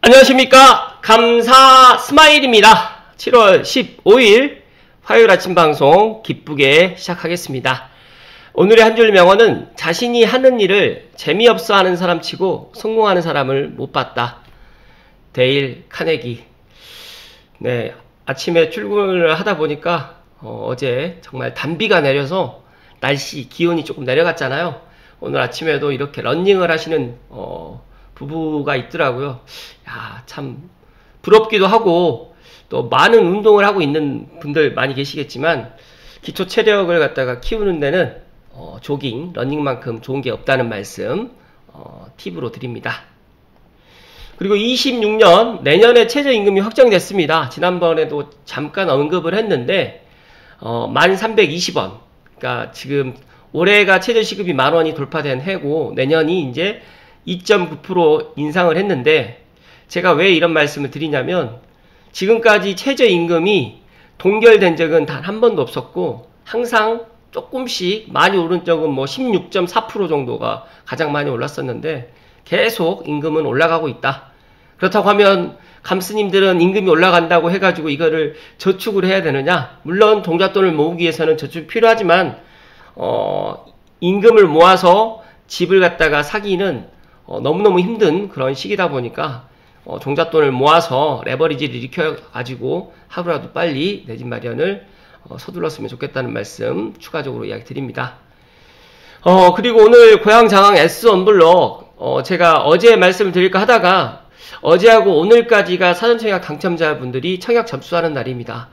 안녕하십니까. 감사 스마일입니다. 7월 15일 화요일 아침 방송 기쁘게 시작하겠습니다. 오늘의 한 줄 명언은 자신이 하는 일을 재미없어 하는 사람 치고 성공하는 사람을 못 봤다. 데일 카네기. 네, 아침에 출근을 하다 보니까 어제 정말 단비가 내려서 날씨 기온이 조금 내려갔잖아요. 오늘 아침에도 이렇게 러닝을 하시는 부부가 있더라고요. 야, 참 부럽기도 하고 또 많은 운동을 하고 있는 분들 많이 계시겠지만 기초 체력을 갖다가 키우는 데는 조깅, 러닝만큼 좋은 게 없다는 말씀 팁으로 드립니다. 그리고 26년 내년에 최저임금이 확정됐습니다. 지난번에도 잠깐 언급을 했는데 1320원. 그러니까 지금 올해가 최저시급이 10,000원이 돌파된 해고 내년이 이제 2.9% 인상을 했는데 제가 왜 이런 말씀을 드리냐면 지금까지 최저임금이 동결된 적은 단 한 번도 없었고 항상 조금씩 많이 오른 적은 뭐 16.4% 정도가 가장 많이 올랐었는데 계속 임금은 올라가고 있다. 그렇다고 하면 감스님들은 임금이 올라간다고 해가지고 이거를 저축을 해야 되느냐? 물론 종잣돈을 모으기 위해서는 저축이 필요하지만 임금을 모아서 집을 갖다가 사기는 너무너무 힘든 그런 시기다 보니까 종잣돈을 모아서 레버리지를 일으켜가지고 하루라도 빨리 내 집 마련을 서둘렀으면 좋겠다는 말씀 추가적으로 이야기 드립니다. 그리고 오늘 고향장항 S 언블럭 제가 어제 말씀을 드릴까 하다가 어제하고 오늘까지가 사전청약 당첨자분들이 청약 접수하는 날입니다.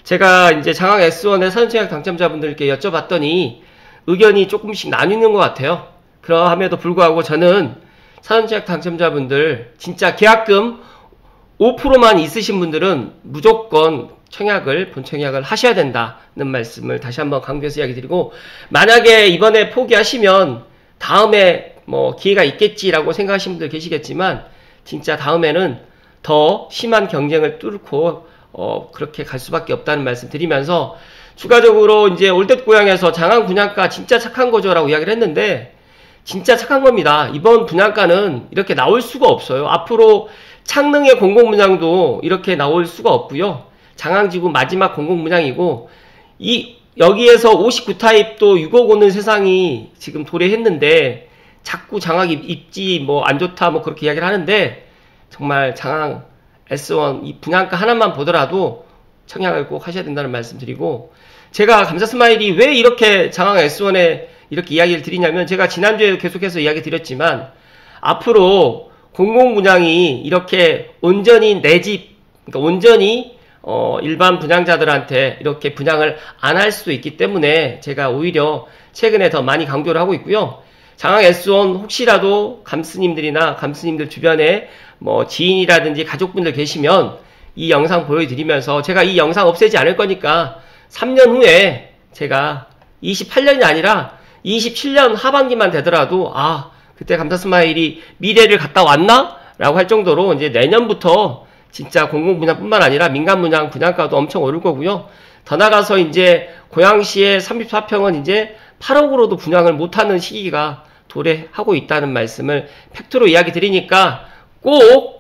제가 이제 장항 S1의 사전청약 당첨자분들께 여쭤봤더니 의견이 조금씩 나뉘는 것 같아요. 그러함에도 불구하고 저는 사전청약 당첨자분들 진짜 계약금 5%만 있으신 분들은 무조건 본청약을 하셔야 된다는 말씀을 다시 한번 강조해서 이야기 드리고 만약에 이번에 포기하시면 다음에 뭐 기회가 있겠지라고 생각하시는 분들 계시겠지만 진짜 다음에는 더 심한 경쟁을 뚫고 그렇게 갈 수밖에 없다는 말씀 드리면서 추가적으로 이제 올댓고향에서 장항 분양가 진짜 착한 거죠 라고 이야기를 했는데 진짜 착한 겁니다. 이번 분양가는 이렇게 나올 수가 없어요. 앞으로 창릉의 공공분양도 이렇게 나올 수가 없고요. 장항지구 마지막 공공분양이고 여기에서 59타입도 6억 오는 세상이 지금 도래했는데 자꾸 장항 입지 뭐 안 좋다 뭐 그렇게 이야기를 하는데 정말 장항 S1 이 분양가 하나만 보더라도 청약을 꼭 하셔야 된다는 말씀 드리고 제가 감사 스마일이 왜 이렇게 장항 S1에 이렇게 이야기를 드리냐면 제가 지난주에 계속해서 이야기 드렸지만 앞으로 공공분양이 이렇게 온전히 내 집 그러니까 온전히 일반 분양자들한테 이렇게 분양을 안 할 수도 있기 때문에 제가 오히려 최근에 더 많이 강조를 하고 있고요. 장항 S1 혹시라도 감스님들이나 감스님들 주변에 뭐 지인이라든지 가족분들 계시면 이 영상 보여드리면서 제가 이 영상 없애지 않을 거니까 3년 후에 제가 28년이 아니라 27년 하반기만 되더라도 그때 감사 스마일이 미래를 갔다 왔나? 라고 할 정도로 이제 내년부터 진짜 공공분양뿐만 아니라 민간분양 분양가도 엄청 오를 거고요. 더 나가서 이제 고양시의 34평은 이제 8억으로도 분양을 못하는 시기가 도래하고 있다는 말씀을 팩트로 이야기 드리니까 꼭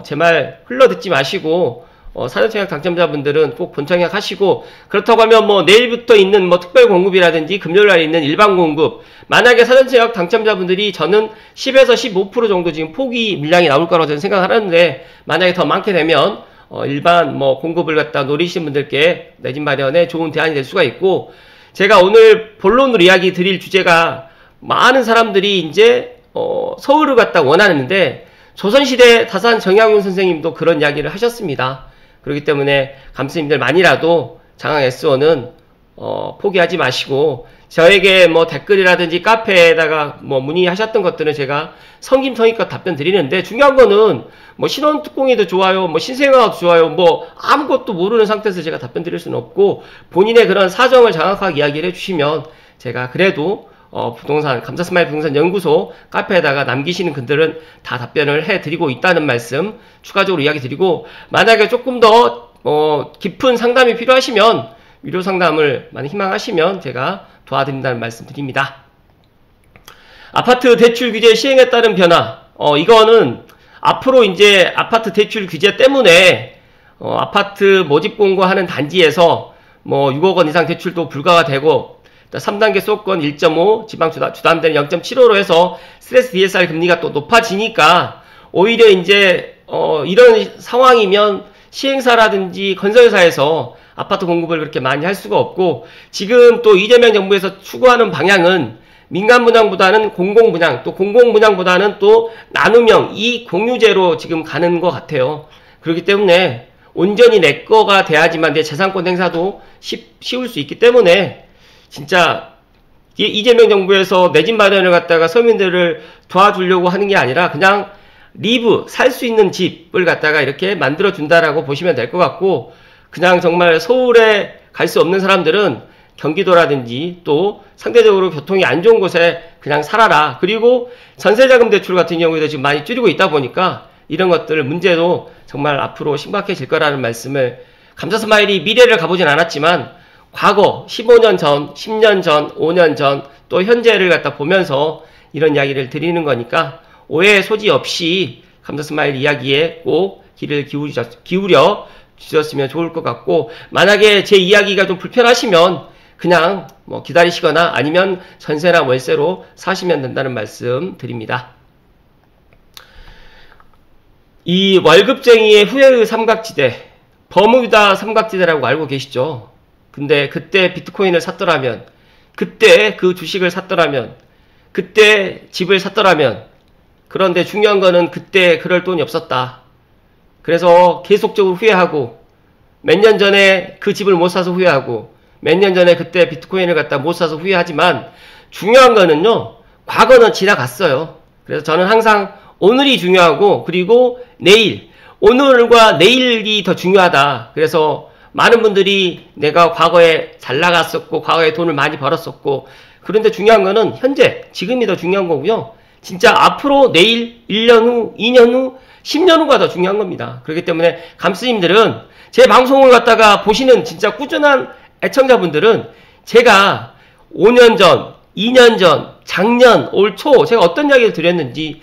제 말 흘러듣지 마시고 사전청약 당첨자분들은 꼭 본청약 하시고 그렇다고 하면 뭐 내일부터 있는 뭐 특별 공급이라든지 금요일날 있는 일반 공급 만약에 사전청약 당첨자분들이 저는 10에서 15% 정도 지금 포기 물량이 나올 거라고 저는 생각하는데 만약에 더 많게 되면 일반 뭐 공급을 갖다 노리시는 분들께 내 집 마련에 좋은 대안이 될 수가 있고 제가 오늘 본론으로 이야기 드릴 주제가 많은 사람들이 이제 서울을 갖다 원하는데 조선시대 다산 정약용 선생님도 그런 이야기를 하셨습니다. 그렇기 때문에 감스님들만이라도 장항 S1은 포기하지 마시고 저에게 뭐 댓글이라든지 카페에다가 뭐 문의하셨던 것들은 제가 성김성의껏 답변 드리는데 중요한 거는 뭐 신원특공이도 좋아요 뭐 신생아도 좋아요 뭐 아무것도 모르는 상태에서 제가 답변 드릴 수는 없고 본인의 그런 사정을 정확하게 이야기를 해주시면 제가 그래도 부동산 감사스마일 부동산 연구소 카페에다가 남기시는 분들은 다 답변을 해드리고 있다는 말씀 추가적으로 이야기 드리고 만약에 조금 더 깊은 상담이 필요하시면 유료 상담을 많이 희망하시면 제가 도와드린다는 말씀 드립니다. 아파트 대출 규제 시행에 따른 변화 이거는 앞으로 이제 아파트 대출 규제 때문에 아파트 모집 공고하는 단지에서 뭐 6억 원 이상 대출도 불가가 되고 3단계 수도권 1.5 지방 주담대는 0.75로 해서 스트레스 DSR 금리가 또 높아지니까 오히려 이제 이런 상황이면 시행사라든지 건설사에서 아파트 공급을 그렇게 많이 할 수가 없고, 지금 또 이재명 정부에서 추구하는 방향은 민간 분양보다는 공공 분양, 또 공공 분양보다는 또 나눔형 이익 공유제로 지금 가는 것 같아요. 그렇기 때문에 온전히 내 거가 돼야지만 내 재산권 행사도 쉬울 수 있기 때문에 진짜 이재명 정부에서 내 집 마련을 갖다가 서민들을 도와주려고 하는 게 아니라 그냥 살 수 있는 집을 갖다가 이렇게 만들어 준다라고 보시면 될 것 같고, 그냥 정말 서울에 갈 수 없는 사람들은 경기도라든지 또 상대적으로 교통이 안 좋은 곳에 그냥 살아라. 그리고 전세자금 대출 같은 경우에도 지금 많이 줄이고 있다 보니까 이런 것들 문제도 정말 앞으로 심각해질 거라는 말씀을, 감사스마일이 미래를 가보진 않았지만 과거 15년 전, 10년 전, 5년 전, 또 현재를 갖다 보면서 이런 이야기를 드리는 거니까 오해의 소지 없이 감사스마일 이야기에 꼭 귀를 기울여 주셨으면 좋을 것 같고, 만약에 제 이야기가 좀 불편하시면 그냥 뭐 기다리시거나 아니면 전세나 월세로 사시면 된다는 말씀 드립니다. 이 월급쟁이의 후회의 삼각지대, 버뮤다 삼각지대라고 알고 계시죠? 근데 그때 비트코인을 샀더라면, 그때 그 주식을 샀더라면, 그때 집을 샀더라면, 그런데 중요한 거는 그때 그럴 돈이 없었다. 그래서 계속적으로 후회하고, 몇 년 전에 그 집을 못 사서 후회하고, 몇 년 전에 그때 비트코인을 갖다 못 사서 후회하지만, 중요한 거는요, 과거는 지나갔어요. 그래서 저는 항상 오늘이 중요하고, 그리고 내일, 오늘과 내일이 더 중요하다. 그래서 많은 분들이 내가 과거에 잘 나갔었고, 과거에 돈을 많이 벌었었고, 그런데 중요한 거는 현재, 지금이 더 중요한 거고요. 진짜 앞으로 내일, 1년 후, 2년 후, 10년 후가 더 중요한 겁니다. 그렇기 때문에 감스님들은 제 방송을 갖다가 보시는 진짜 꾸준한 애청자분들은 제가 5년 전, 2년 전, 작년, 올 초 제가 어떤 이야기를 드렸는지,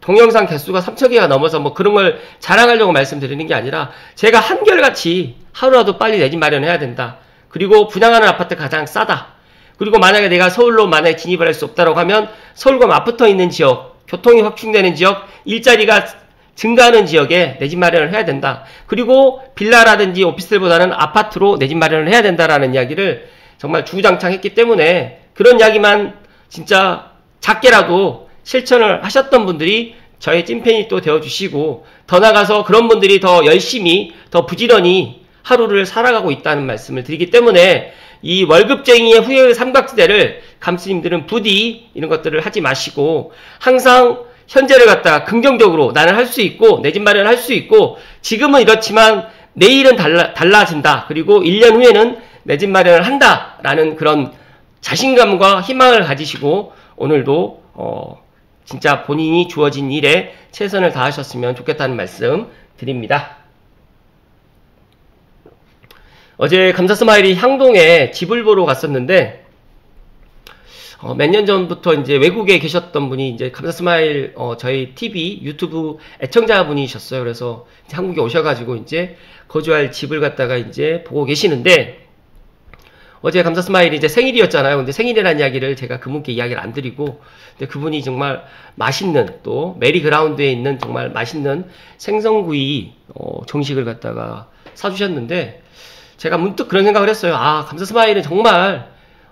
동영상 개수가 3,000개가 넘어서 뭐 그런 걸 자랑하려고 말씀드리는 게 아니라 제가 한결같이 하루라도 빨리 내 집 마련해야 된다. 그리고 분양하는 아파트 가장 싸다. 그리고 만약에 내가 서울로 만약에 진입을 할 수 없다고 하면 서울과 맞붙어 있는 지역, 교통이 확충되는 지역, 일자리가 증가하는 지역에 내 집 마련을 해야 된다. 그리고 빌라라든지 오피스텔보다는 아파트로 내 집 마련을 해야 된다라는 이야기를 정말 주구장창 했기 때문에, 그런 이야기만 진짜 작게라도 실천을 하셨던 분들이 저의 찐팬이 또 되어주시고, 더 나아가서 그런 분들이 더 열심히, 더 부지런히 하루를 살아가고 있다는 말씀을 드리기 때문에, 이 월급쟁이의 후회의 삼각지대를 감스님들은 부디 이런 것들을 하지 마시고, 항상 현재를 갖다가 긍정적으로 나는 할 수 있고, 내 집 마련을 할 수 있고, 지금은 이렇지만 내일은 달라진다. 그리고 1년 후에는 내 집 마련을 한다. 라는 그런 자신감과 희망을 가지시고 오늘도 진짜 본인이 주어진 일에 최선을 다하셨으면 좋겠다는 말씀 드립니다. 어제 감사스마일이 향동에 집을 보러 갔었는데, 몇 년 전부터 이제 외국에 계셨던 분이 이제 감사스마일 저희 TV 유튜브 애청자분이셨어요. 그래서 이제 한국에 오셔가지고 이제 거주할 집을 갖다가 이제 보고 계시는데, 어제 감사스마일이 이제 생일이었잖아요. 근데 생일이라는 이야기를 제가 그분께 이야기를 안 드리고, 근데 그분이 정말 맛있는, 또 메리그라운드에 있는 정말 맛있는 생선구이 정식을 갖다가 사주셨는데, 제가 문득 그런 생각을 했어요. 아, 감사스마일은 정말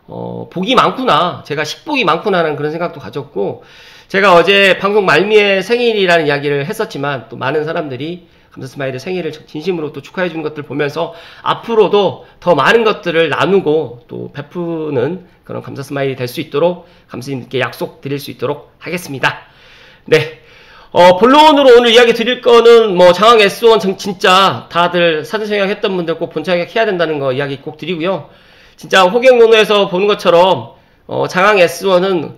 복이 많구나. 제가 식복이 많구나라는 그런 생각도 가졌고, 제가 어제 방송 말미에 생일이라는 이야기를 했었지만 또 많은 사람들이 감사스마일의 생일을 진심으로 또 축하해 주는 것들 보면서 앞으로도 더 많은 것들을 나누고 또 베푸는 그런 감사스마일이 될 수 있도록 감스님께 약속 드릴 수 있도록 하겠습니다. 네. 본론으로 오늘 이야기 드릴 거는 뭐 장학 S1 진짜 다들 사전청약 했던 분들 꼭 본청약 해야 된다는 거 이야기 꼭 드리고요. 진짜 호갱노노에서 보는 것처럼 장학 S1은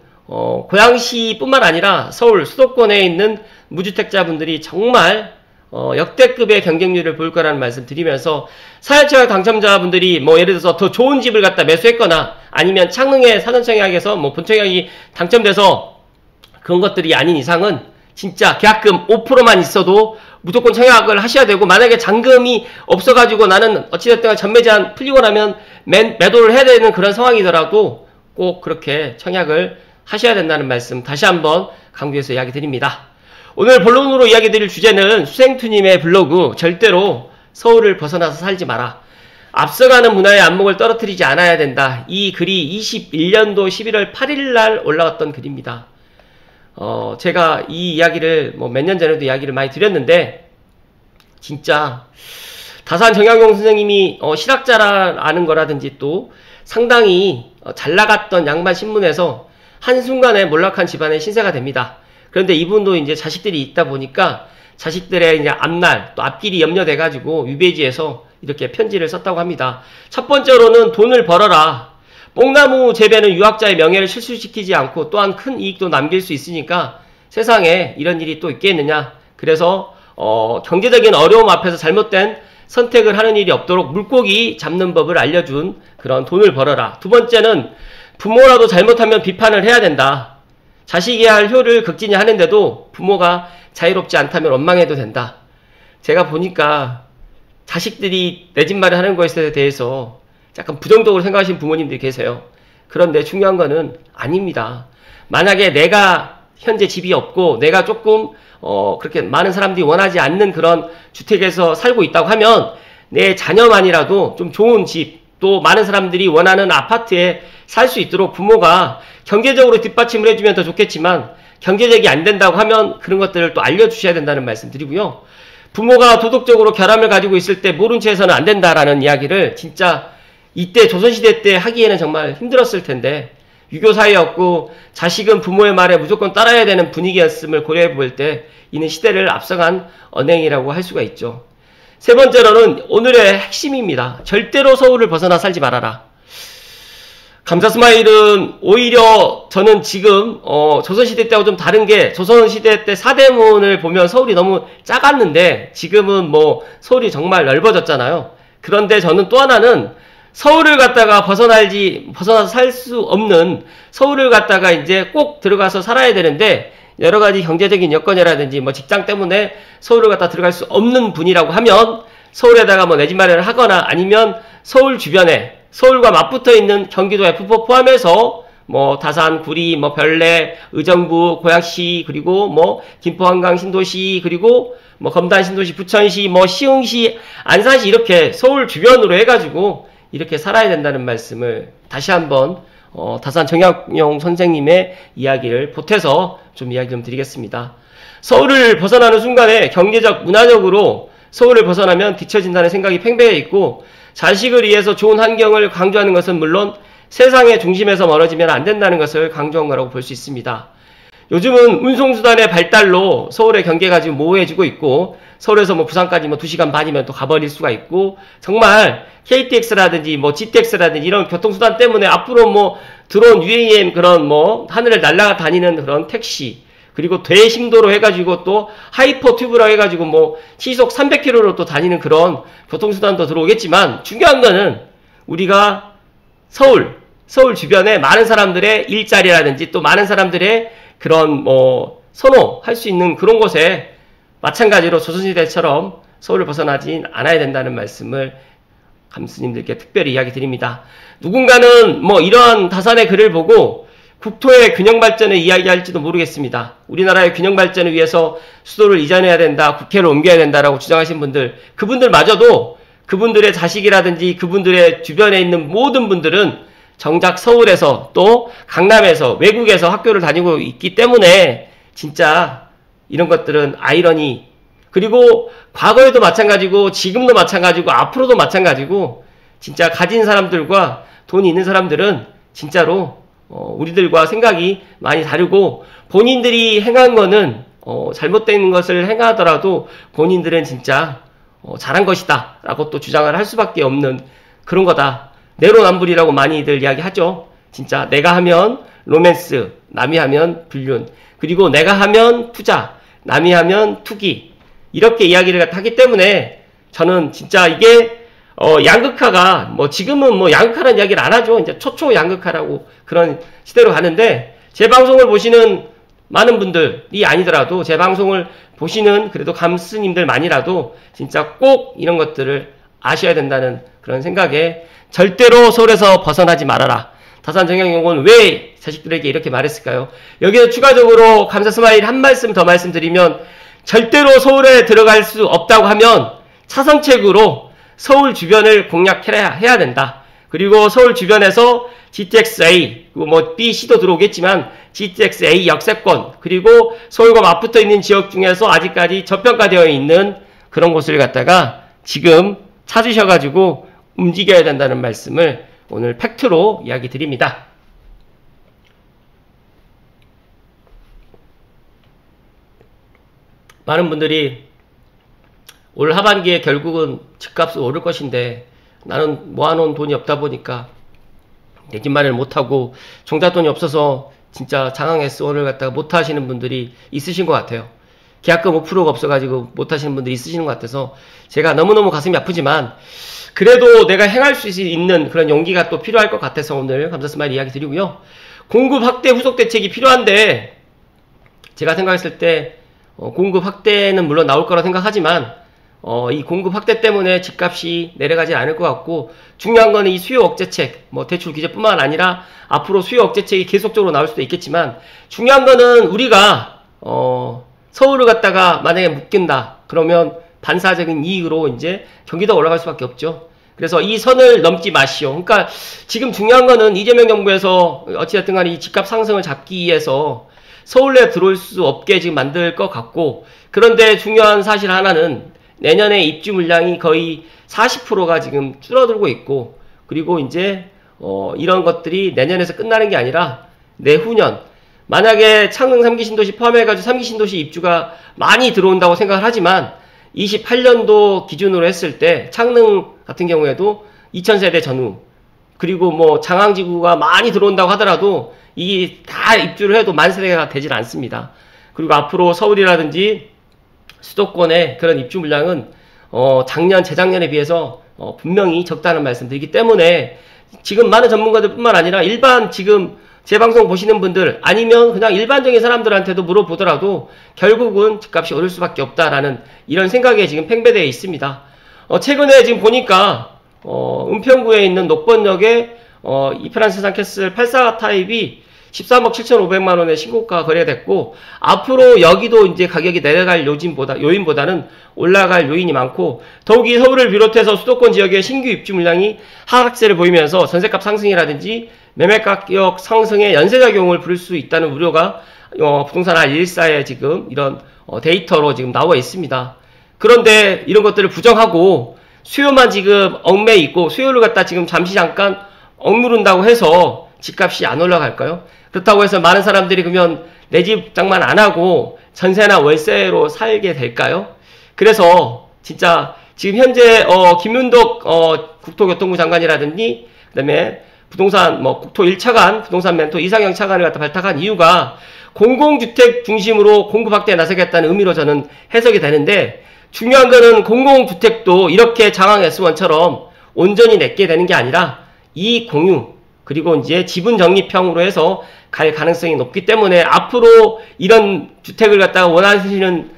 고양시뿐만 아니라 서울 수도권에 있는 무주택자분들이 정말 역대급의 경쟁률을 보일 거라는 말씀 드리면서, 사전청약 당첨자분들이 뭐 예를 들어서 더 좋은 집을 갖다 매수했거나 아니면 창릉의 사전청약에서 뭐 본청약이 당첨돼서 그런 것들이 아닌 이상은 진짜 계약금 5%만 있어도 무조건 청약을 하셔야 되고, 만약에 잔금이 없어가지고 나는 어찌됐든 전매 제한 풀리고 나면 매도를 해야 되는 그런 상황이더라도 꼭 그렇게 청약을 하셔야 된다는 말씀 다시 한번 강조해서 이야기 드립니다. 오늘 본론으로 이야기 드릴 주제는 수생투님의 블로그 절대로 서울을 벗어나서 살지 마라. 앞서가는 문화의 안목을 떨어뜨리지 않아야 된다. 이 글이 21년도 11월 8일 날 올라왔던 글입니다. 제가 이 이야기를 몇 년 전에도 이야기를 많이 드렸는데, 진짜 다산 정약용 선생님이 실학자라는 거라든지 또 상당히 잘 나갔던 양반 신문에서 한순간에 몰락한 집안의 신세가 됩니다. 그런데 이분도 이제 자식들이 있다 보니까 자식들의 이제 앞날 또 앞길이 염려돼가지고 유배지에서 이렇게 편지를 썼다고 합니다. 첫 번째로는 돈을 벌어라. 뽕나무 재배는 유학자의 명예를 실추시키지 않고 또한 큰 이익도 남길 수 있으니까 세상에 이런 일이 또 있겠느냐. 그래서 경제적인 어려움 앞에서 잘못된 선택을 하는 일이 없도록 물고기 잡는 법을 알려준 그런 돈을 벌어라. 두 번째는 부모라도 잘못하면 비판을 해야 된다. 자식이 할 효를 극진히 하는데도 부모가 자유롭지 않다면 원망해도 된다. 제가 보니까 자식들이 내 집 마련하는 것에 대해서 약간 부정적으로 생각하시는 부모님들이 계세요. 그런데 중요한 거는 아닙니다. 만약에 내가 현재 집이 없고 내가 조금 그렇게 많은 사람들이 원하지 않는 그런 주택에서 살고 있다고 하면 내 자녀만이라도 좀 좋은 집, 또 많은 사람들이 원하는 아파트에 살 수 있도록 부모가 경제적으로 뒷받침을 해주면 더 좋겠지만, 경제적이 안 된다고 하면 그런 것들을 또 알려주셔야 된다는 말씀 드리고요. 부모가 도덕적으로 결함을 가지고 있을 때 모른 채 해서는 안 된다라는 이야기를 진짜 이때 조선시대 때 하기에는 정말 힘들었을 텐데, 유교 사회였고 자식은 부모의 말에 무조건 따라야 되는 분위기였음을 고려해 볼 때 이는 시대를 앞서간 언행이라고 할 수가 있죠. 세 번째로는 오늘의 핵심입니다. 절대로 서울을 벗어나 살지 말아라. 감사스마일은 오히려 저는 지금 조선시대 때하고 좀 다른 게, 조선시대 때 사대문을 보면 서울이 너무 작았는데 지금은 서울이 정말 넓어졌잖아요. 그런데 저는 또 하나는 서울을 갖다가 벗어나서 살 수 없는, 서울을 갖다가 이제 꼭 들어가서 살아야 되는데 여러 가지 경제적인 여건이라든지 직장 때문에 서울을 갖다 들어갈 수 없는 분이라고 하면 서울에다가 내 집 마련을 하거나 아니면 서울 주변에 서울과 맞붙어 있는 경기도 F4 포함해서 다산, 구리, 별내, 의정부, 고양시, 그리고 김포, 한강, 신도시, 그리고 검단, 신도시, 부천시, 시흥시, 안산시, 이렇게 서울 주변으로 해가지고 이렇게 살아야 된다는 말씀을 다시 한번 다산 정약용 선생님의 이야기를 보태서 좀 이야기 좀 드리겠습니다. 서울을 벗어나는 순간에 경제적, 문화적으로 서울을 벗어나면 뒤처진다는 생각이 팽배해 있고, 자식을 위해서 좋은 환경을 강조하는 것은 물론 세상의 중심에서 멀어지면 안 된다는 것을 강조한 거라고 볼 수 있습니다. 요즘은 운송수단의 발달로 서울의 경계가 지금 모호해지고 있고, 서울에서 부산까지 2시간 반이면 또 가버릴 수가 있고, 정말 KTX라든지 GTX라든지 이런 교통수단 때문에 앞으로 드론 UAM 그런 하늘을 날아다니는 그런 택시, 그리고 대심도로 해가지고 또 하이퍼 튜브라고 해가지고 시속 300km로 또 다니는 그런 교통수단도 들어오겠지만, 중요한 거는 우리가 서울 주변에 많은 사람들의 일자리라든지 또 많은 사람들의 그런 선호할 수 있는 그런 곳에 마찬가지로 조선시대처럼 서울을 벗어나진 않아야 된다는 말씀을 감스님들께 특별히 이야기 드립니다. 누군가는 이러한 다산의 글을 보고 국토의 균형 발전을 이야기할지도 모르겠습니다. 우리나라의 균형 발전을 위해서 수도를 이전해야 된다, 국회를 옮겨야 된다라고 주장하신 분들, 그분들마저도 그분들의 자식이라든지 그분들의 주변에 있는 모든 분들은 정작 서울에서 또 강남에서 외국에서 학교를 다니고 있기 때문에 진짜 이런 것들은 아이러니, 그리고 과거에도 마찬가지고 지금도 마찬가지고 앞으로도 마찬가지고, 진짜 가진 사람들과 돈이 있는 사람들은 진짜로 우리들과 생각이 많이 다르고, 본인들이 행한 거는 잘못된 것을 행하더라도 본인들은 진짜 잘한 것이다 라고 또 주장을 할 수밖에 없는 그런 거다. 내로남불이라고 많이들 이야기하죠. 진짜 내가 하면 로맨스, 남이 하면 불륜, 그리고 내가 하면 투자, 남이 하면 투기, 이렇게 이야기를 하기 때문에 저는 진짜 이게 양극화가 지금은 양극화라는 이야기를 안 하죠. 이제 초초 양극화라고 그런 시대로 가는데, 제 방송을 보시는 많은 분들이 아니더라도 제 방송을 보시는 그래도 감스님들만이라도 진짜 꼭 이런 것들을 아셔야 된다는 그런 생각에 절대로 서울에서 벗어나지 말아라. 다산정약연구원 왜 자식들에게 이렇게 말했을까요? 여기서 추가적으로 감사 스마일 한 말씀 더 말씀드리면 절대로 서울에 들어갈 수 없다고 하면 차선책으로 서울 주변을 공략해야 된다. 그리고 서울 주변에서 GTX-A, 그리고 뭐 B, C도 들어오겠지만 GTX-A 역세권, 그리고 서울과 맞붙어 있는 지역 중에서 아직까지 저평가되어 있는 그런 곳을 갖다가 지금 찾으셔가지고 움직여야 된다는 말씀을 오늘 팩트로 이야기 드립니다. 많은 분들이 올 하반기에 결국은 집값이 오를 것인데 나는 모아놓은 돈이 없다 보니까 내 집 마련을 못하고 종잣돈이 없어서 진짜 장항 S1을 갖다가 못하시는 분들이 있으신 것 같아요. 계약금 5%가 없어가지고 못하시는 분들이 있으시는 것 같아서 제가 너무너무 가슴이 아프지만 그래도 내가 행할 수 있는 그런 용기가 또 필요할 것 같아서 오늘 감사 스마일 이야기 드리고요. 공급 확대 후속 대책이 필요한데 제가 생각했을 때 공급 확대는 물론 나올 거라 생각하지만 이 공급 확대 때문에 집값이 내려가지 않을 것 같고 중요한 거는 이 수요 억제책, 뭐 대출 규제뿐만 아니라 앞으로 수요 억제책이 계속적으로 나올 수도 있겠지만 중요한 거는 우리가 서울을 갖다가 만약에 묶인다 그러면 반사적인 이익으로 이제 경기도가 올라갈 수밖에 없죠. 그래서 이 선을 넘지 마시오. 그러니까 지금 중요한 거는 이재명 정부에서 어찌됐든 간에 이 집값 상승을 잡기 위해서 서울에 들어올 수 없게 지금 만들 것 같고 그런데 중요한 사실 하나는 내년에 입주 물량이 거의 40%가 지금 줄어들고 있고 그리고 이제 이런 것들이 내년에서 끝나는 게 아니라 내후년 만약에 창릉 3기 신도시 포함해가지고 3기 신도시 입주가 많이 들어온다고 생각을 하지만 28년도 기준으로 했을 때 창릉 같은 경우에도 2000세대 전후 그리고 뭐 장항지구가 많이 들어온다고 하더라도 이 다 입주를 해도 만 세대가 되질 않습니다. 그리고 앞으로 서울이라든지 수도권의 그런 입주 물량은 작년, 재작년에 비해서 분명히 적다는 말씀드리기 때문에 지금 많은 전문가들 뿐만 아니라 일반 지금 제 방송 보시는 분들 아니면 그냥 일반적인 사람들한테도 물어보더라도 결국은 집값이 오를 수밖에 없다라는 이런 생각에 지금 팽배되어 있습니다. 최근에 지금 보니까 은평구에 있는 녹번역에 이프란스 상캐슬 84 타입이 13억 7,500만원의 신고가 거래됐고 앞으로 여기도 이제 가격이 내려갈 요인보다는 올라갈 요인이 많고 더욱이 서울을 비롯해서 수도권 지역의 신규 입주 물량이 하락세를 보이면서 전세값 상승이라든지 매매가격 상승의 연쇄작용을 부를 수 있다는 우려가 부동산 R14에 지금 이런 데이터로 지금 나와 있습니다. 그런데 이런 것들을 부정하고 수요만 지금 얽매여 있고 수요를 갖다 지금 잠시 잠깐 억누른다고 해서 집값이 안 올라갈까요? 그렇다고 해서 많은 사람들이 그러면 내 집 장만 안 하고 전세나 월세로 살게 될까요? 그래서 진짜 지금 현재 김윤덕 국토교통부 장관이라든지 그다음에 부동산 국토 1차관 부동산 멘토 이상형 차관을 갖다 발탁한 이유가 공공주택 중심으로 공급 확대에 나서겠다는 의미로 저는 해석이 되는데 중요한 거는 공공주택도 이렇게 장항 S1처럼 온전히 내게 되는 게 아니라 이 공유 그리고 이제 지분 적립형으로 해서 갈 가능성이 높기 때문에 앞으로 이런 주택을 갖다가 원하시는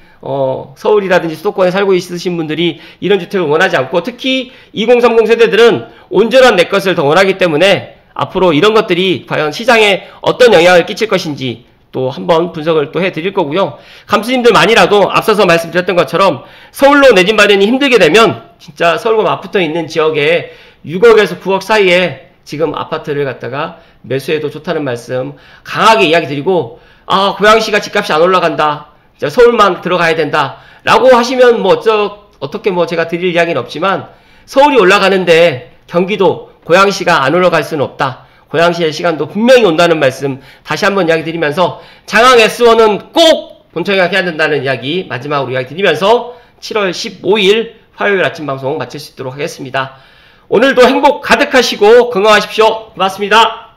서울이라든지 수도권에 살고 있으신 분들이 이런 주택을 원하지 않고 특히 2030 세대들은 온전한 내 것을 더 원하기 때문에 앞으로 이런 것들이 과연 시장에 어떤 영향을 끼칠 것인지 또 한번 분석을 또 해드릴 거고요. 감수님들만이라도 앞서서 말씀드렸던 것처럼 서울로 내 집 마련이 힘들게 되면 진짜 서울과 맞붙어 있는 지역에 6억에서 9억 사이에 지금 아파트를 갖다가 매수해도 좋다는 말씀 강하게 이야기 드리고 고양시가 집값이 안 올라간다. 서울만 들어가야 된다. 라고 하시면 어떻게 제가 드릴 이야기는 없지만 서울이 올라가는데 경기도 고양시가 안 올라갈 수는 없다. 고양시의 시간도 분명히 온다는 말씀 다시 한번 이야기 드리면서 장항 S1은 꼭 본청약 해야 된다는 이야기 마지막으로 이야기 드리면서 7월 15일 화요일 아침 방송 마칠 수 있도록 하겠습니다. 오늘도 행복 가득하시고 건강하십시오. 고맙습니다.